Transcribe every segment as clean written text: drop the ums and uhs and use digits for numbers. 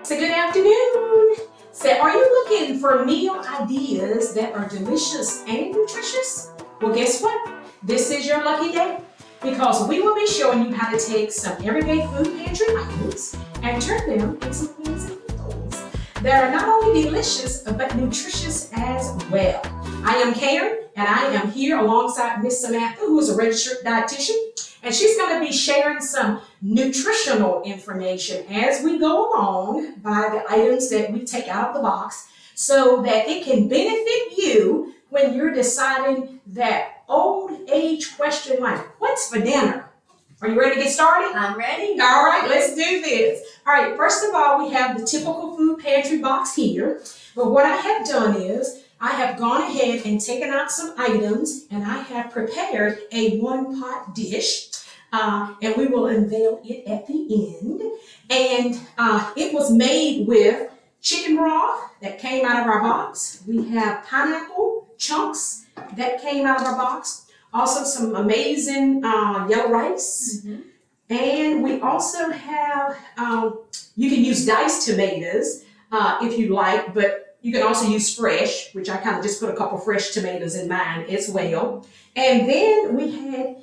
So good afternoon. So are you looking for meal ideas that are delicious and nutritious? Well, guess what? This is your lucky day because we will be showing you how to take some everyday food pantry items and turn them into some amazing meals that are not only delicious but nutritious as well. I am Karen and I am here alongside Miss Samantha, who is a registered dietitian, and she's going to be sharing some nutritional information as we go along by the items that we take out of the box so that it can benefit you when you're deciding that old age question like, what's for dinner? Are you ready to get started? I'm ready. All right, let's do this. All right, first of all, we have the typical food pantry box here. But what I have done is I have gone ahead and taken out some items and I have prepared a one-pot dish. And we will unveil it at the end. And it was made with chicken broth that came out of our box. We have pineapple chunks that came out of our box. Also some amazing yellow rice. Mm-hmm. And we also have, you can use diced tomatoes if you like, but you can also use fresh, which I kind of just put a couple fresh tomatoes in mine as well. And then we had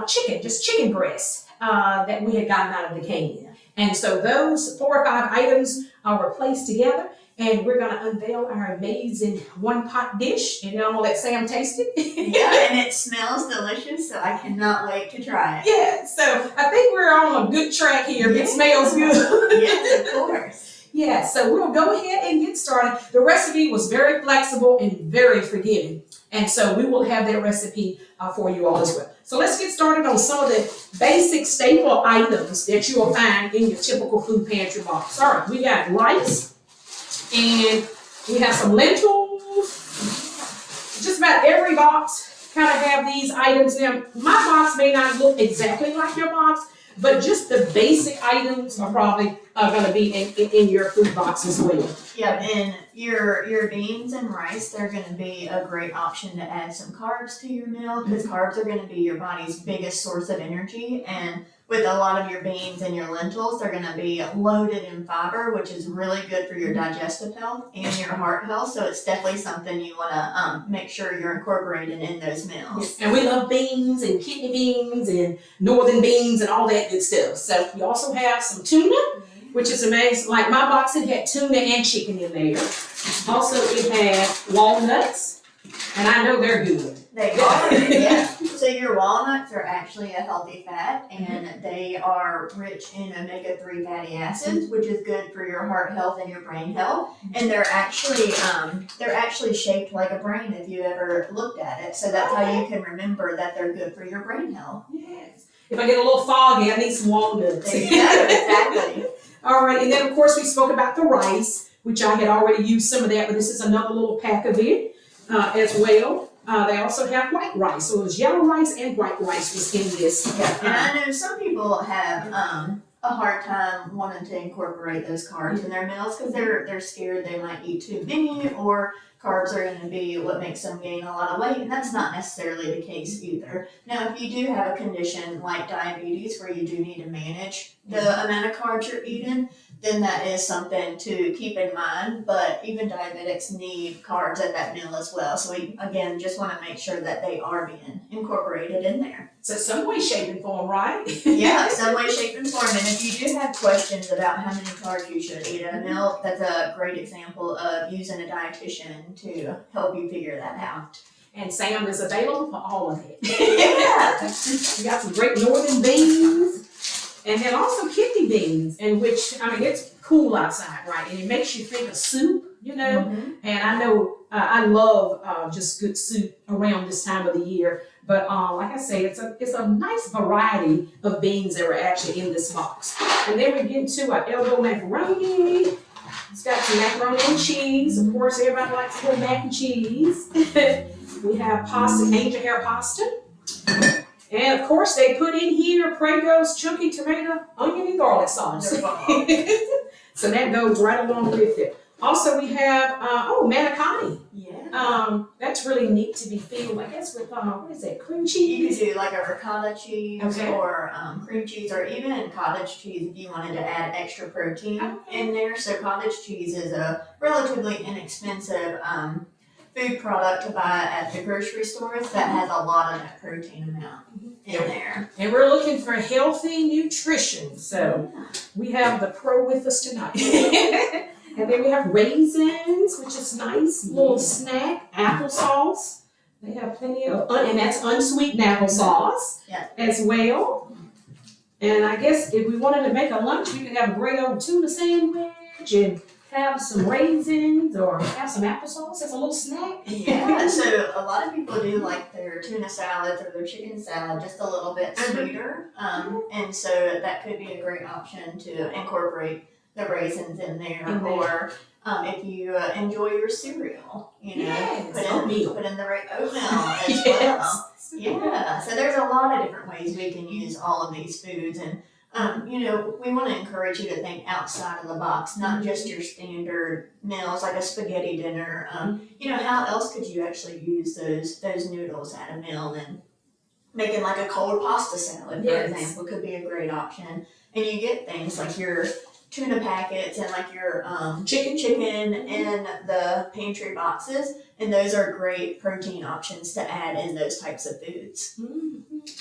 chicken breast that we had gotten out of the can. And so those 4 or 5 items were placed together, and we're going to unveil our amazing one-pot dish. And I'm going to let Sam taste it. Yeah, and it smells delicious, so I cannot wait to try it. Yeah, so I think we're on a good track here. If it smells good. Yes, of course. Yeah, so we'll go ahead and get started. The recipe was very flexible and very forgiving. And so we will have that recipe for you all as well. So let's get started on some of the basic staple items that you will find in your typical food pantry box. All right, we got rice and we have some lentils. Just about every box kind of have these items. Now, my box may not look exactly like your box, but just the basic items are probably going to be in your food box as well. Yep, and your beans and rice, they're going to be a great option to add some carbs to your meal because carbs are going to be your body's biggest source of energy. And with a lot of your beans and your lentils, they're going to be loaded in fiber, which is really good for your digestive health and your heart health. So it's definitely something you want to make sure you're incorporating in those meals. And we love beans and kidney beans and northern beans and all that good stuff. So we also have some tuna, which is amazing. Like my box, it had tuna and chicken in there. Also, it had walnuts, and I know they're good. They are, yeah. So your walnuts are actually a healthy fat, and they are rich in omega-3 fatty acids, which is good for your heart health and your brain health. And they're actually shaped like a brain if you ever looked at it. So that's how you can remember that they're good for your brain health. Yes. If I get a little foggy, I need some walnuts. Exactly. All right, and then of course we spoke about the rice, which I had already used some of that, but this is another little pack of it as well. They also have white rice, so it was yellow rice and white rice was in this. Yeah, and I know some people have a hard time wanting to incorporate those carbs in their meals because they're scared they might eat too many, or carbs are going to be what makes them gain a lot of weight, and that's not necessarily the case either. Now, if you do have a condition like diabetes where you do need to manage the amount of carbs you're eating, then that is something to keep in mind. But even diabetics need carbs at that meal as well. So we, again, just want to make sure that they are being incorporated in there. So some way, shape, and form, right? Yeah, some way, shape, and form. And if you do have questions about how many carbs you should eat at a meal, that's a great example of using a dietitian to help you figure that out. And Sam is available for all of it. Yeah. We got some great northern beans. And then also kidney beans, in which, I mean, it's cool outside, right? And it makes you think of soup, you know? Mm-hmm. And I know I love just good soup around this time of the year. But like I say, it's a nice variety of beans that were actually in this box. And then we get to our elbow macaroni. It's got some macaroni and cheese. Of course, everybody likes a little mac and cheese. We have pasta, angel hair pasta. And of course, they put in here Prego chunky tomato, onion, and garlic sauce. So that goes right along with it. Also, we have manicotti. Yeah. That's really neat to be filled, I guess, with, what is that, cream You cheese? could do like a ricotta cheese Okay. or cream cheese or even cottage cheese if you wanted to add extra protein in there. So cottage cheese is a relatively inexpensive food product to buy at the grocery stores that has a lot of that protein amount in there. And we're looking for healthy nutrition, so we have the pro with us tonight. And then we have raisins, which is nice, little snack, applesauce. They have plenty of, and that's unsweetened applesauce as well. And I guess if we wanted to make a lunch, we could have a great old tuna sandwich and have some raisins or have some applesauce as a little snack. Yeah, so a lot of people do like their tuna salads or their chicken salad just a little bit sweeter. And so that could be a great option to incorporate the raisins in there. Or if you enjoy your cereal, you know, put in the right oatmeal as well. Yeah, so there's a lot of different ways we can use all of these foods, and you know, we want to encourage you to think outside of the box, not just your standard meals like a spaghetti dinner. You know, how else could you actually use those noodles at a meal? And making like a cold pasta salad, for example, could be a great option. And you get things like your tuna packets and like your chicken in the pantry boxes, and those are great protein options to add in those types of foods.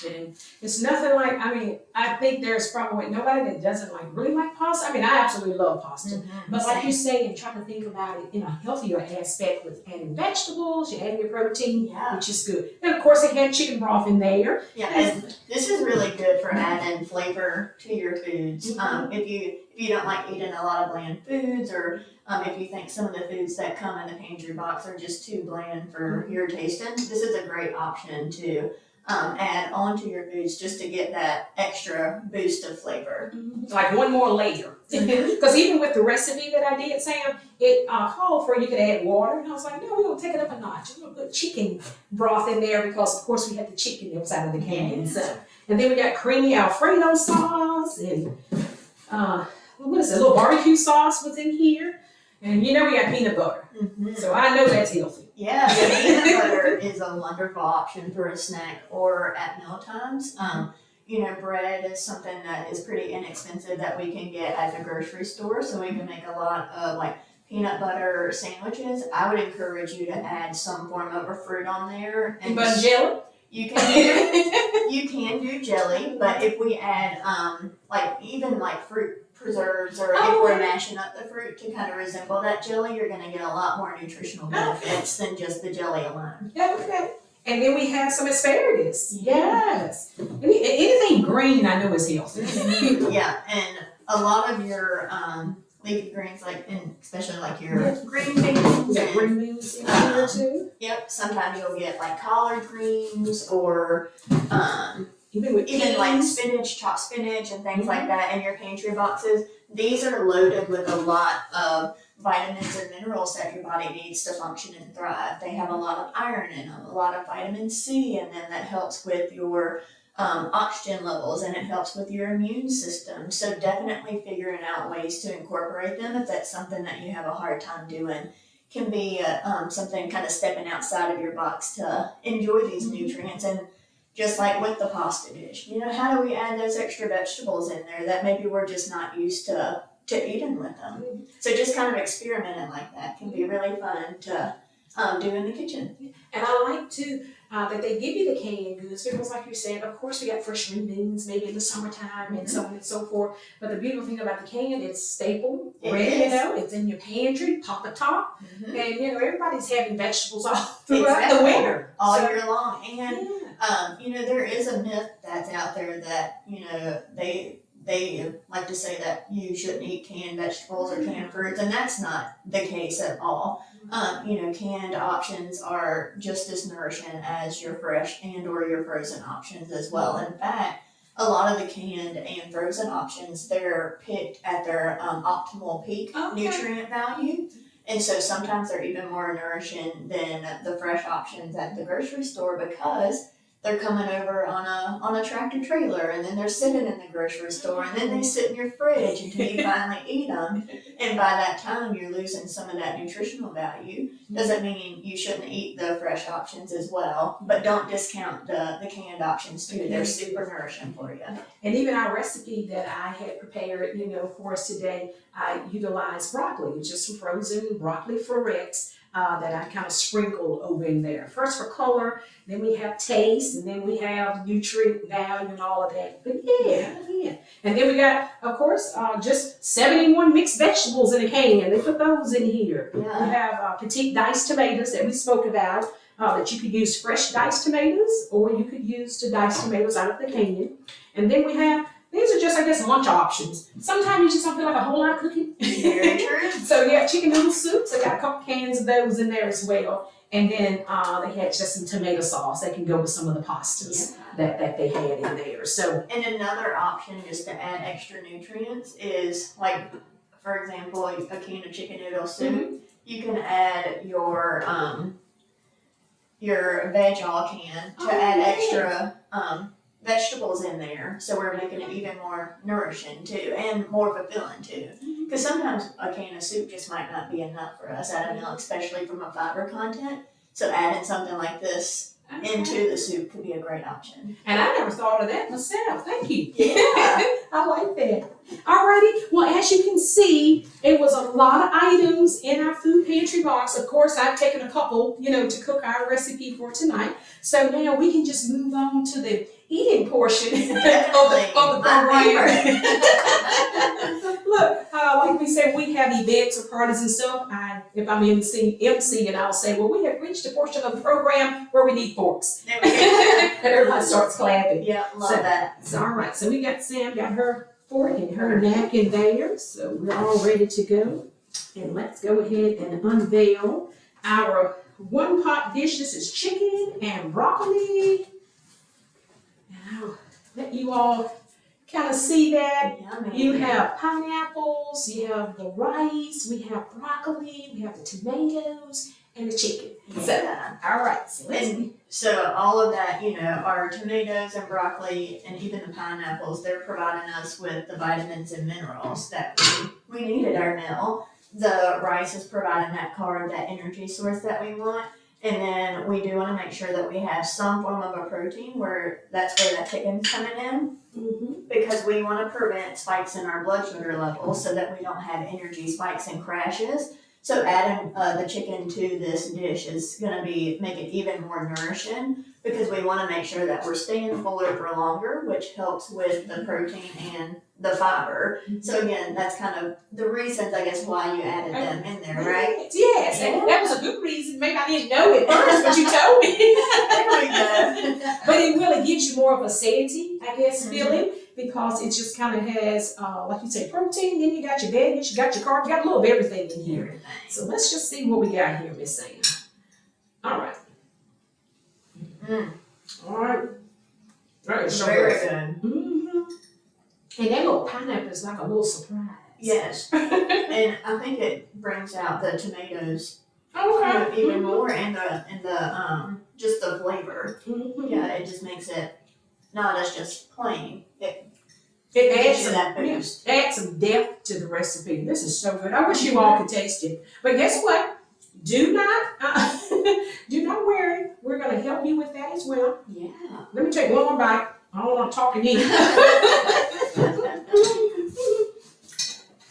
And it's nothing like, I mean, I think there's probably nobody that doesn't really like pasta. I mean, I absolutely love pasta. But like you say, and trying to think about it in a healthier aspect with adding vegetables, you're adding your protein, which is good. And of course, they had chicken broth in there. Yeah, and this is really good for adding flavor to your foods. If you don't like eating a lot of bland foods, or if you think some of the foods that come in the pantry box are just too bland for your tasting, this is a great option to add onto your foods just to get that extra boost of flavor. Like one more layer. Because even with the recipe that I did, Sam, it called for you could add water. And I was like, no, we're going to take it up a notch. We're going to put chicken broth in there because, of course, we had the chicken that was out of the can. So, and then we got creamy Alfredo sauce and what is it? A little barbecue sauce was in here. And you know we got peanut butter. So I know that's healthy. Yeah, peanut butter is a wonderful option for a snack or at meal times. You know, bread is something that is pretty inexpensive that we can get at the grocery store, so we can make a lot of like peanut butter sandwiches. I would encourage you to add some form of a fruit on there. And jelly? You can do jelly, but if we add like fruit preserves, or if we're mashing up the fruit to kind of resemble that jelly, you're going to get a lot more nutritional benefits than just the jelly alone. Okay. And then we have some asparagus. Yes. Anything green I know is healthy. Yeah, and a lot of your leafy greens, and especially like your green beans. Yeah, green beans in here too. Yep, sometimes you'll get like collard greens or even like spinach, chopped spinach, and things like that in your pantry boxes. These are loaded with a lot of vitamins and minerals that your body needs to function and thrive. They have a lot of iron in them, a lot of vitamin C, and then that helps with your oxygen levels, and it helps with your immune system. So definitely figuring out ways to incorporate them if that's something that you have a hard time doing can be something kind of stepping outside of your box to enjoy these nutrients. And just like with the pasta dish, you know, how do we add those extra vegetables in there that maybe we're just not used to eating with them? So just kind of experimenting like that can be really fun to do in the kitchen. And I like too that they give you the canned goods because, like you said, of course we got fresh green beans maybe in the summertime and so on and so forth. But the beautiful thing about the can, it's staple, ready, you know, it's in your pantry, pop a top, and you know everybody's having vegetables all throughout the winter, all year long. And you know, there is a myth that's out there that, you know, they like to say that you shouldn't eat canned vegetables or canned fruits, and that's not the case at all. You know, canned options are just as nourishing as your fresh and or your frozen options as well. In fact, a lot of the canned and frozen options, they're picked at their optimal peak nutrient value. And so sometimes they're even more nourishing than the fresh options at the grocery store because they're coming over on a tractor trailer, and then they're sitting in the grocery store, and then they sit in your fridge until you finally eat them. And by that time, you're losing some of that nutritional value. Doesn't mean you shouldn't eat the fresh options as well, but don't discount the canned options too. They're super nourishing for you. And even our recipe that I had prepared, for us today, I utilized broccoli, which is some frozen broccoli florets that I kind of sprinkled over in there. First for color, then we have taste, and then we have nutrient value and all of that. But yeah. And then we got, of course, just 71 mixed vegetables in a can. They put those in here. Yeah. We have petite diced tomatoes that we spoke about, that you could use fresh diced tomatoes, or you could use the diced tomatoes out of the can. And then we have, these are just, I guess, lunch options. Sometimes you just don't feel like a whole lot of cooking. Very true. So yeah, chicken noodle soups. I got a couple cans of those in there as well. And then they had just some tomato sauce that can go with some of the pastas that they had in there. So, and another option just to add extra nutrients is, like, for example, a can of chicken noodle soup. You can add your veg all can to add extra vegetables in there, so we're making it even more nourishing too, and more fulfilling too. Because sometimes a can of soup just might not be enough for us out of milk, especially from a fiber content. So adding something like this into the soup could be a great option. And I never thought of that myself. Thank you. Yeah. I like that. Alrighty. Well, as you can see, it was a lot of items in our food pantry box. Of course, I've taken a couple, to cook our recipe for tonight. So now we can just move on to the eating portion of the program. Look, like we said, we have events or parties and stuff. If I'm MC, and I'll say, well, we have reached a portion of the program where we need forks. There we go. And everybody starts clapping. Yeah, love that. So, all right. So we got Sam, got her fork and her napkin there. So we're all ready to go. And let's go ahead and unveil our one pot dish. This is chicken and broccoli. And I'll let you all kind of see that. Yummy. You have pineapples, you have the rice, we have broccoli, we have the tomatoes, and the chicken. Yeah. So, all right. So let's So all of that, our tomatoes and broccoli and even the pineapples, they're providing us with the vitamins and minerals that we need at our meal. The rice is providing that carb, that energy source that we want. And then we do want to make sure that we have some form of a protein that's where that chicken's coming in. Because we want to prevent spikes in our blood sugar levels so that we don't have energy spikes and crashes. So adding the chicken to this dish is going to make it even more nourishing, because we want to make sure that we're staying fuller for longer, which helps with the protein and the fiber. So again, that's kind of the reasons, I guess, why you added them in there, right? Yes, and that was a good reason. Maybe I didn't know it first, but you told me. There we go. But it really gives you more of a satiety, I guess, feeling, because it just kind of has, like you say, protein, then you got your veggies, you got your carbs, you got a little of everything in here. So let's just see what we got here, Miss Sam. All right. All right. Very good. And that little pineapple is like a little surprise. Yes. And I think it brings out the tomatoes Okay. even more, and the just the flavor. Yeah, it just makes it not as just plain. It adds you that boost. Add some depth to the recipe. This is so good. I wish you all could taste it. But guess what? Do not worry. We're going to help you with that as well. Yeah. Let me take one more bite. I don't want to talk and eat.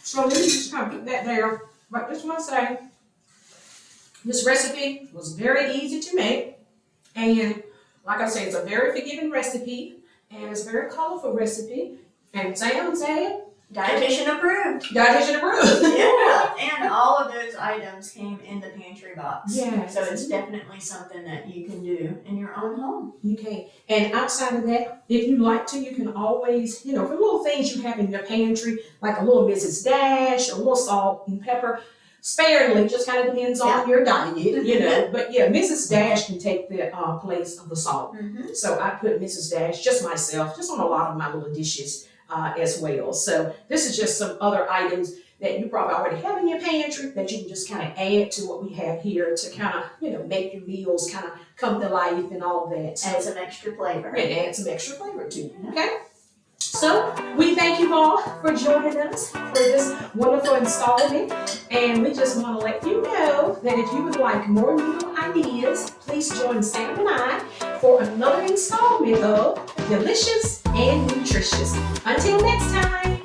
So let me just kind of put that there. But just want to say, this recipe was very easy to make. And like I said, it's a very forgiving recipe. And it's a very colorful recipe. And Sam said, Dietitian approved. dietitian approved. Yeah, and all of those items came in the pantry box. Yes. So it's definitely something that you can do in your own home. Okay. And outside of that, if you like to, you can always, for little things you have in your pantry, like a little Mrs. Dash, a little salt and pepper, sparingly, just kind of depends on your diet, But yeah, Mrs. Dash can take the place of the salt. So I put Mrs. Dash, just myself, just on a lot of my little dishes as well. So this is just some other items that you probably already have in your pantry that you can just kind of add to what we have here to kind of, make your meals kind of come to life and all of that. So, Add some extra flavor. and add some extra flavor to it, okay? So we thank you all for joining us for this wonderful installment, and we just want to let you know that if you would like more meal ideas, please join Sam and I for another installment of Delicious and Nutritious. Until next time.